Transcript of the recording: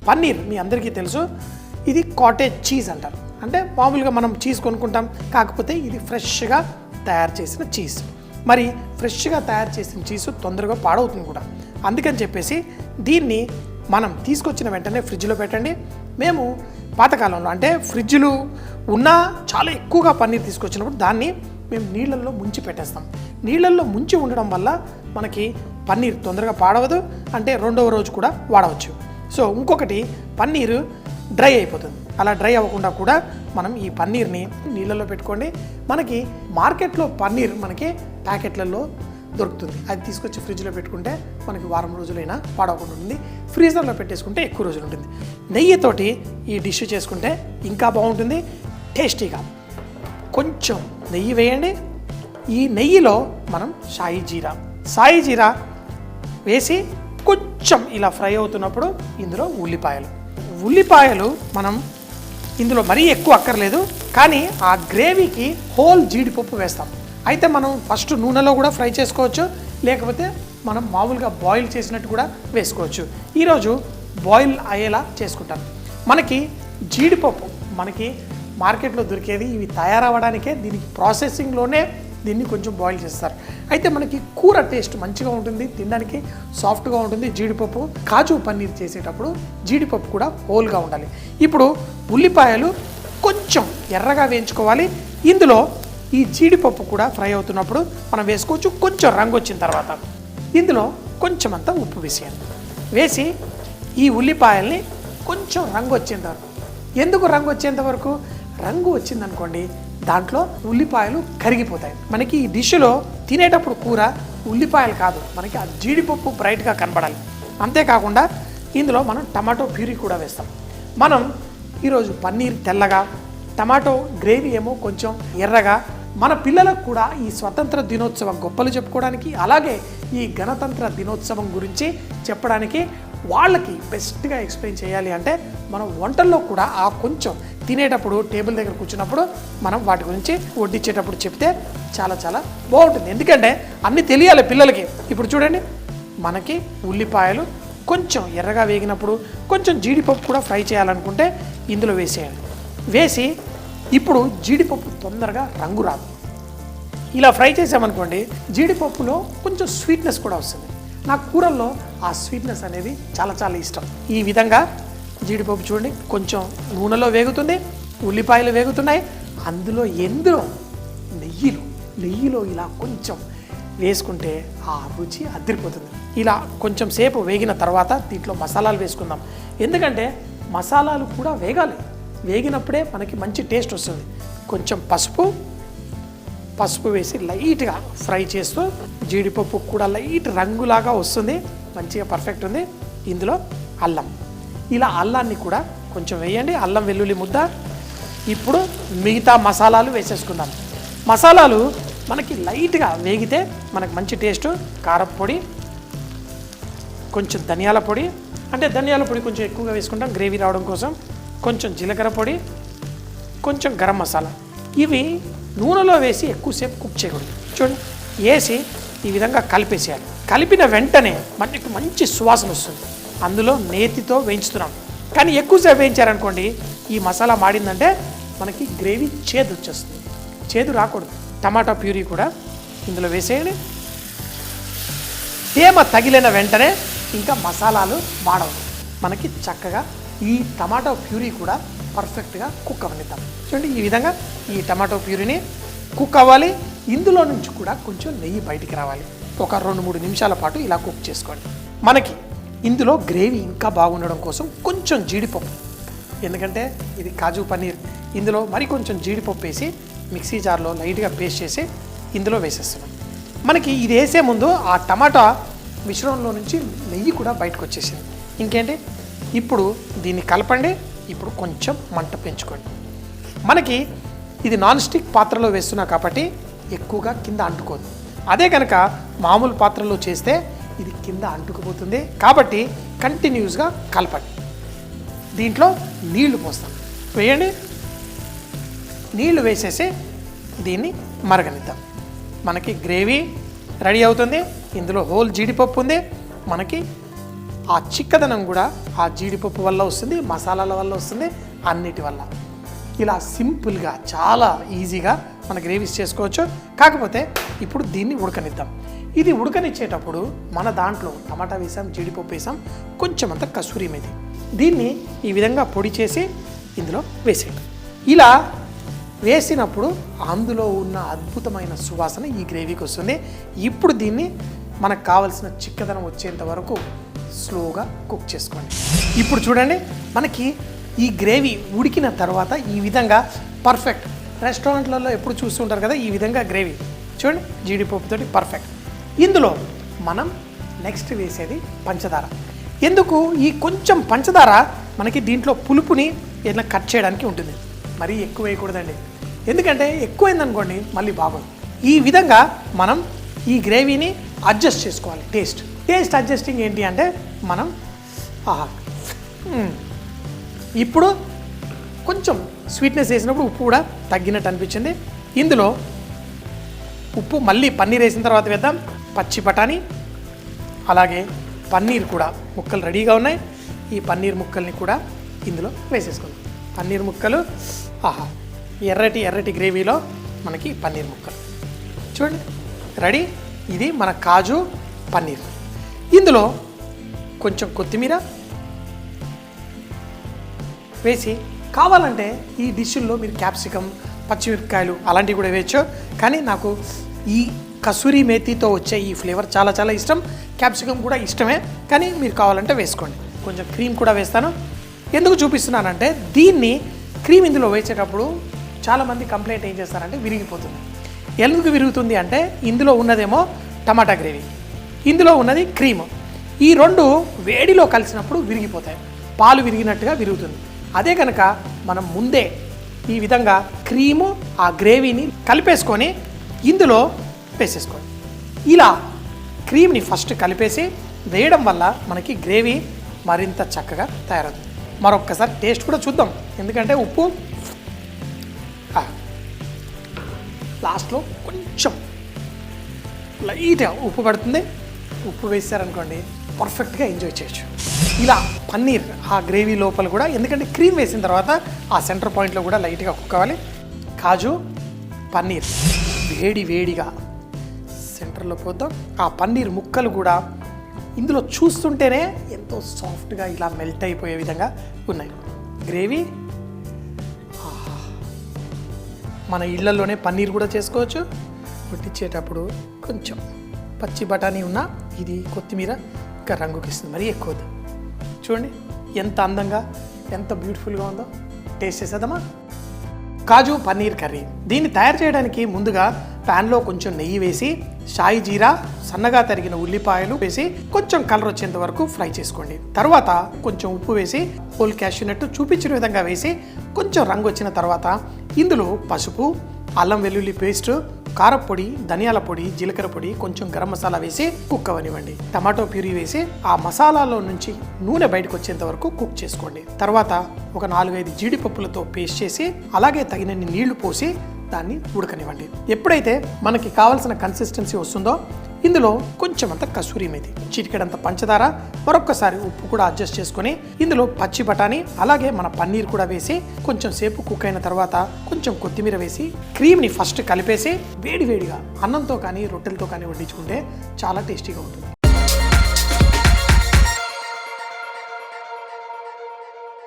పన్నీర్ మీ అందరికీ తెలుసు, ఇది కాటేజ్ చీజ్ అంటారు. అంటే మామూలుగా మనం చీజ్ కొనుక్కుంటాం, కాకపోతే ఇది ఫ్రెష్గా తయారు చేసిన చీజ్. మరి ఫ్రెష్గా తయారు చేసిన చీజ్ తొందరగా పాడవుతుంది కూడా. అందుకని చెప్పేసి దీన్ని మనం తీసుకొచ్చిన వెంటనే ఫ్రిడ్జ్లో పెట్టండి. మేము పాతకాలంలో అంటే ఫ్రిడ్జ్లు ఉన్నా చాలా ఎక్కువగా పన్నీర్ తీసుకొచ్చినప్పుడు దాన్ని మేము నీళ్ళల్లో ముంచి పెట్టేస్తాం. నీళ్ళల్లో ముంచి ఉండడం వల్ల మనకి పన్నీర్ తొందరగా పాడవదు, అంటే రెండవ రోజు కూడా వాడవచ్చు. సో ఇంకొకటి, పన్నీరు డ్రై అయిపోతుంది. అలా డ్రై అవ్వకుండా కూడా మనం ఈ పన్నీర్ని నీళ్ళల్లో పెట్టుకోండి. మనకి మార్కెట్లో పన్నీర్ మనకి ప్యాకెట్లలో దొరుకుతుంది. అది తీసుకొచ్చి ఫ్రిడ్జ్లో పెట్టుకుంటే మనకి వారం రోజులైనా పాడవకుండా ఉంటుంది. ఫ్రీజర్లో పెట్టేసుకుంటే ఎక్కువ రోజులు ఉంటుంది. నెయ్యితోటి ఈ డిష్ చేసుకుంటే ఇంకా బాగుంటుంది, టేస్టీగా. కొంచెం నెయ్యి వేయండి. ఈ నెయ్యిలో మనం సాయి జీరా వేసి కొంచెం ఇలా ఫ్రై అవుతున్నప్పుడు ఇందులో ఉల్లిపాయలు మనం ఇందులో మరీ ఎక్కువ అక్కర్లేదు, కానీ ఆ గ్రేవీకి హోల్ జీడిపప్పు వేస్తాం. అయితే మనం ఫస్ట్ నూనెలో కూడా ఫ్రై చేసుకోవచ్చు, లేకపోతే మనం మామూలుగా బాయిల్ చేసినట్టు కూడా వేసుకోవచ్చు. ఈరోజు బాయిల్ అయ్యేలా చేసుకుంటాం. మనకి జీడిపప్పు మనకి మార్కెట్లో దొరికేది, ఇవి తయారవ్వడానికే దీనికి ప్రాసెసింగ్లోనే దీన్ని కొంచెం బాయిల్ చేస్తారు. అయితే మనకి కూర టేస్ట్ మంచిగా ఉంటుంది, తినడానికి సాఫ్ట్గా ఉంటుంది. జీడిపప్పు కాజు పన్నీర్ చేసేటప్పుడు జీడిపప్పు కూడా హోల్గా ఉండాలి. ఇప్పుడు ఉల్లిపాయలు కొంచెం ఎర్రగా వేయించుకోవాలి. ఇందులో ఈ జీడిపప్పు కూడా ఫ్రై అవుతున్నప్పుడు మనం వేసుకోవచ్చు. కొంచెం రంగు వచ్చిన తర్వాత ఇందులో కొంచెం అంతా ఉప్పు వేసి ఈ ఉల్లిపాయల్ని కొంచెం రంగు వచ్చేంత వరకు. ఎందుకు రంగు వచ్చేంత వరకు? రంగు వచ్చిందనుకోండి దాంట్లో ఉల్లిపాయలు కరిగిపోతాయి. మనకి ఈ డిష్లో తినేటప్పుడు కూర ఉల్లిపాయలు కాదు, మనకి ఆ జీడిపప్పు బ్రైట్గా కనబడాలి. అంతేకాకుండా ఇందులో మనం టమాటో ప్యూరీ కూడా వేస్తాం. మనం ఈరోజు పన్నీర్ తెల్లగా, టమాటో గ్రేవీ ఏమో కొంచెం ఎర్రగా. మన పిల్లలకు కూడా ఈ స్వతంత్ర దినోత్సవం గొప్పలు చెప్పుకోవడానికి, అలాగే ఈ గణతంత్ర దినోత్సవం గురించి చెప్పడానికి వాళ్ళకి బెస్ట్గా ఎక్స్ప్లెయిన్ చేయాలి అంటే మనం వంటల్లో కూడా ఆ కొంచెం తినేటప్పుడు టేబుల్ దగ్గర కూర్చున్నప్పుడు మనం వాటి గురించి వడ్డించేటప్పుడు చెప్తే చాలా చాలా బాగుంటుంది. ఎందుకంటే అన్నీ తెలియాలి పిల్లలకి. ఇప్పుడు చూడండి, మనకి ఉల్లిపాయలు కొంచెం ఎర్రగా వేగినప్పుడు కొంచెం జీడిపప్పు కూడా ఫ్రై చేయాలనుకుంటే ఇందులో వేసేయండి. వేసి ఇప్పుడు జీడిపప్పు తొందరగా రంగు రాదు. ఇలా ఫ్రై చేసామనుకోండి జీడిపప్పులో కొంచెం స్వీట్నెస్ కూడా వస్తుంది. నా కూరల్లో ఆ స్వీట్నెస్ అనేది చాలా చాలా ఇష్టం. ఈ విధంగా జీడిపప్పు చూడండి కొంచెం నూనెలో వేగుతుంది, ఉల్లిపాయలు వేగుతున్నాయి. అందులో నెయ్యిలో ఇలా కొంచెం వేసుకుంటే ఆ రుచి అదిరిపోతుంది. ఇలా కొంచెం సేపు వేగిన తర్వాత దీంట్లో మసాలాలు వేసుకుందాం. ఎందుకంటే మసాలాలు కూడా వేగాలి. వేగినప్పుడే మనకి మంచి టేస్ట్ వస్తుంది. కొంచెం పసుపు వేసి లైట్గా ఫ్రై చేస్తూ జీడిపప్పు కూడా లైట్ రంగులాగా వస్తుంది, మంచిగా పర్ఫెక్ట్ ఉంది. ఇందులో ఇలా అల్లాన్ని కూడా కొంచెం వేయండి, అల్లం వెల్లుల్లి ముద్ద. ఇప్పుడు మిగతా మసాలాలు వేసేసుకుందాం. మసాలాలు మనకి లైట్గా వేగితే మనకు మంచి టేస్ట్. కారం పొడి, కొంచెం ధనియాల పొడి, అంటే ధనియాల పొడి కొంచెం ఎక్కువగా వేసుకుంటాం గ్రేవీ రావడం కోసం. కొంచెం జీలకర్ర పొడి, కొంచెం గరం మసాలా. ఇవి నూనెలో వేసి ఎక్కువసేపు కుక్ చేయకూడదు. చూడండి, వేసి ఈ విధంగా కలిపేసేయాలి. కలిపిన వెంటనే మనకి మంచి సువాసన వస్తుంది. అందులో నేతితో వేయించుతున్నాం, కానీ ఎక్కువసేపు వేయించారనుకోండి ఈ మసాలా మాడిందంటే మనకి గ్రేవీ చేదు వచ్చేస్తుంది. చేదు రాకూడదు. టమాటా ప్యూరీ కూడా ఇందులో వేసేయండి. తేమ తగిలిన వెంటనే ఇంకా మసాలాలు మాడవు. మనకి చక్కగా ఈ టమాటో ప్యూరీ కూడా పర్ఫెక్ట్గా కుక్ అవ్వనిద్దాం. చూడండి, ఈ విధంగా ఈ టమాటో ప్యూరీని కుక్ అవ్వాలి. ఇందులో నుంచి కూడా కొంచెం నెయ్యి బయటికి రావాలి. ఒక 2-3 నిమిషాల పాటు ఇలా కుక్ చేసుకోండి. మనకి ఇందులో గ్రేవీ ఇంకా బాగుండడం కోసం కొంచెం జీడిపప్పు, ఎందుకంటే ఇది కాజు పన్నీర్, ఇందులో మరి కొంచెం జీడిపప్పు వేసి మిక్సీ జార్లో లైట్గా పేస్ట్ చేసి ఇందులో వేసేస్తున్నాం. మనకి ఇది వేసే ముందు ఆ టమాటా మిశ్రమంలో నుంచి నెయ్యి కూడా బయటకు వచ్చేసింది. ఇంకేంటి, ఇప్పుడు దీన్ని కలపండి. ఇప్పుడు కొంచెం మంట పెంచుకోండి. మనకి ఇది నాన్ స్టిక్ పాత్రలో వేస్తున్నా కాబట్టి ఎక్కువగా కింద అంటుకోదు. అదే కనుక మామూలు పాత్రలో చేస్తే ఇది కింద అంటుకుపోతుంది. కాబట్టి కంటిన్యూస్గా కలపండి. దీంట్లో నీళ్లు పోస్తాం, వేయండి. నీళ్లు వేసేసి దీన్ని మరగనిద్దాం. మనకి గ్రేవీ రెడీ అవుతుంది. ఇందులో హోల్ జీడిపప్పు ఉంది. మనకి ఆ చిక్కదనం కూడా ఆ జీడిపప్పు వల్ల వస్తుంది, మసాలాల వల్ల వస్తుంది, అన్నిటి వల్ల. ఇలా సింపుల్గా చాలా ఈజీగా మన గ్రేవీస్ చేసుకోవచ్చు. కాకపోతే ఇప్పుడు దీన్ని ఉడకనిద్దాం. ఇది ఉడకనిచ్చేటప్పుడు మన దాంట్లో టమాటా వేసాం, జీడిపప్పు వేసాం, కొంచెం అంత కసూరి మేతి. దీన్ని ఈ విధంగా పొడి చేసి ఇందులో వేసేయండి. ఇలా వేసినప్పుడు అందులో ఉన్న అద్భుతమైన సువాసన ఈ గ్రేవీకి వస్తుంది. ఇప్పుడు దీన్ని మనకు కావలసిన చిక్కదనం వచ్చేంత వరకు స్లోగా కుక్ చేసుకోండి. ఇప్పుడు చూడండి, మనకి ఈ గ్రేవీ ఉడికిన తర్వాత ఈ విధంగా పర్ఫెక్ట్, రెస్టారెంట్లలో ఎప్పుడు చూస్తుంటారు కదా ఈ విధంగా గ్రేవీ చూడండి, జీడిపప్పుతోటి పర్ఫెక్ట్. ఇందులో మనం నెక్స్ట్ వేసేది పంచదార. ఎందుకు ఈ కొంచెం పంచదార మనకి దీంట్లో పులుపుని ఏదైనా కట్ చేయడానికి ఉంటుంది. మరీ ఎక్కువ వేయకూడదండి, ఎందుకంటే ఎక్కువైందనుకోండి మళ్ళీ బాగోదు. ఈ విధంగా మనం ఈ గ్రేవీని అడ్జస్ట్ చేసుకోవాలి. టేస్ట్ అడ్జస్టింగ్ ఏంటి అంటే మనం ఇప్పుడు కొంచెం స్వీట్నెస్ వేసినప్పుడు ఉప్పు కూడా తగ్గినట్టు అనిపించింది. ఇందులో ఉప్పు మళ్ళీ పన్నీర్ వేసిన తర్వాత వేద్దాం. పచ్చి బఠానీ అలాగే పన్నీర్ కూడా ముక్కలు రెడీగా ఉన్నాయి. ఈ పన్నీర్ ముక్కల్ని కూడా ఇందులో వేసేసుకుందాం. పన్నీర్ ముక్కలు ఎర్రటి గ్రేవీలో మనకి పన్నీర్ ముక్కలు చూడండి రెడీ. ఇది మన కాజు పన్నీర్. ఇందులో కొంచెం కొత్తిమీర వేసి, కావాలంటే ఈ డిష్ల్లో మీరు క్యాప్సికమ్, పచ్చిమిరపకాయలు అలాంటివి కూడా వేయచ్చు. కానీ నాకు ఈ కసూరి మేతితో వచ్చే ఈ ఫ్లేవర్ చాలా చాలా ఇష్టం. క్యాప్సికమ్ కూడా ఇష్టమే, కానీ మీరు కావాలంటే వేసుకోండి. కొంచెం క్రీమ్ కూడా వేస్తాను. ఎందుకు చూపిస్తున్నానంటే దీన్ని క్రీమ్ ఇందులో వేసేటప్పుడు చాలామంది కంప్లైంట్ ఏం చేస్తారంటే విరిగిపోతుంది. ఎందుకు విరుగుతుంది అంటే ఇందులో ఉన్నదేమో టమాటా గ్రేవీ, ఇందులో ఉన్నది క్రీమ్. ఈ రెండు వేడిలో కలిసినప్పుడు విరిగిపోతాయి, పాలు విరిగినట్టుగా విరుగుతుంది. అదే కనుక మనం ముందే ఈ విధంగా క్రీము ఆ గ్రేవీని కలిపేసుకొని ఇందులో వేసేసుకోండి. ఇలా క్రీమ్ని ఫస్ట్ కలిపేసి వేయడం వల్ల మనకి గ్రేవీ మరింత చక్కగా తయారవుతుంది. మరొక్కసారి టేస్ట్ కూడా చూద్దాం, ఎందుకంటే ఉప్పు లాస్ట్లో కొంచెం లైట్గా ఉప్పు పడుతుంది. ఉప్పు వేసారనుకోండి పర్ఫెక్ట్గా ఎంజాయ్ చేయొచ్చు. ఇలా పన్నీర్ ఆ గ్రేవీ లోపల కూడా, ఎందుకంటే క్రీమ్ వేసిన తర్వాత ఆ సెంటర్ పాయింట్లో కూడా లైట్గా కుక్ అవ్వాలి. కాజు పన్నీర్ వేడిగా సెంటర్లో పోద్దాం. ఆ పన్నీర్ ముక్కలు కూడా ఇందులో చూస్తుంటేనే ఎంతో సాఫ్ట్గా ఇలా మెల్ట్ అయిపోయే విధంగా ఉన్నాయి. గ్రేవీ మన ఇళ్లలోనే పన్నీర్ కూడా చేసుకోవచ్చు. వడ్డించేటప్పుడు కొంచెం పచ్చి బఠానీ ఉన్నా ఇది కొత్తిమీర ఇంకా రంగుకి ఇస్తుంది, మరీ ఎక్కువ. చూడండి ఎంత అందంగా ఎంత బ్యూటిఫుల్గా ఉందో. టేస్ట్ చేసేద్దామా? కాజు పన్నీర్ కర్రీ. దీన్ని తయారు చేయడానికి ముందుగా ప్యాన్లో కొంచెం నెయ్యి వేసి, షాయి జీరా, సన్నగా తరిగిన ఉల్లిపాయలు వేసి కొంచెం కలర్ వచ్చేంత వరకు ఫ్రై చేసుకోండి. తర్వాత కొంచెం ఉప్పు వేసి, హోల్ క్యాష్యూనట్ చూపించిన విధంగా వేసి కొంచెం రంగు వచ్చిన తర్వాత ఇందులో పసుపు, అల్లం వెల్లుల్లి పేస్ట్, కారపొడి, ధనియాల పొడి, జీలకర్ర పొడి, కొంచెం గరం మసాలా వేసి కుక్ అవ్వనివ్వండి. టమాటో ప్యూరీ వేసి ఆ మసాలాలో నుంచి నూనె బయటకు వచ్చేంత వరకు కుక్ చేసుకోండి. తర్వాత ఒక 4-5 జీడిపప్పులతో పేస్ట్ చేసి అలాగే తగినన్ని నీళ్లు పోసి దాన్ని ఉడకనివ్వండి. ఎప్పుడైతే మనకి కావాల్సిన కన్సిస్టెన్సీ వస్తుందో ఇందులో కొంచెం అంత కసూరి మేతి, చిటికెడంత పంచదార, మరొక్కసారి ఉప్పు కూడా అడ్జస్ట్ చేసుకొని ఇందులో పచ్చి బఠానీ అలాగే మన పన్నీర్ కూడా వేసి కొంచెం సేపు కుక్ అయిన తర్వాత కొంచెం కొత్తిమీర వేసి క్రీమ్ని ఫస్ట్ కలిపేసి వేడిగా అన్నంతో కానీ రొట్టెలతో కానీ వడ్డించుకుంటే చాలా టేస్టీగా ఉంటుంది.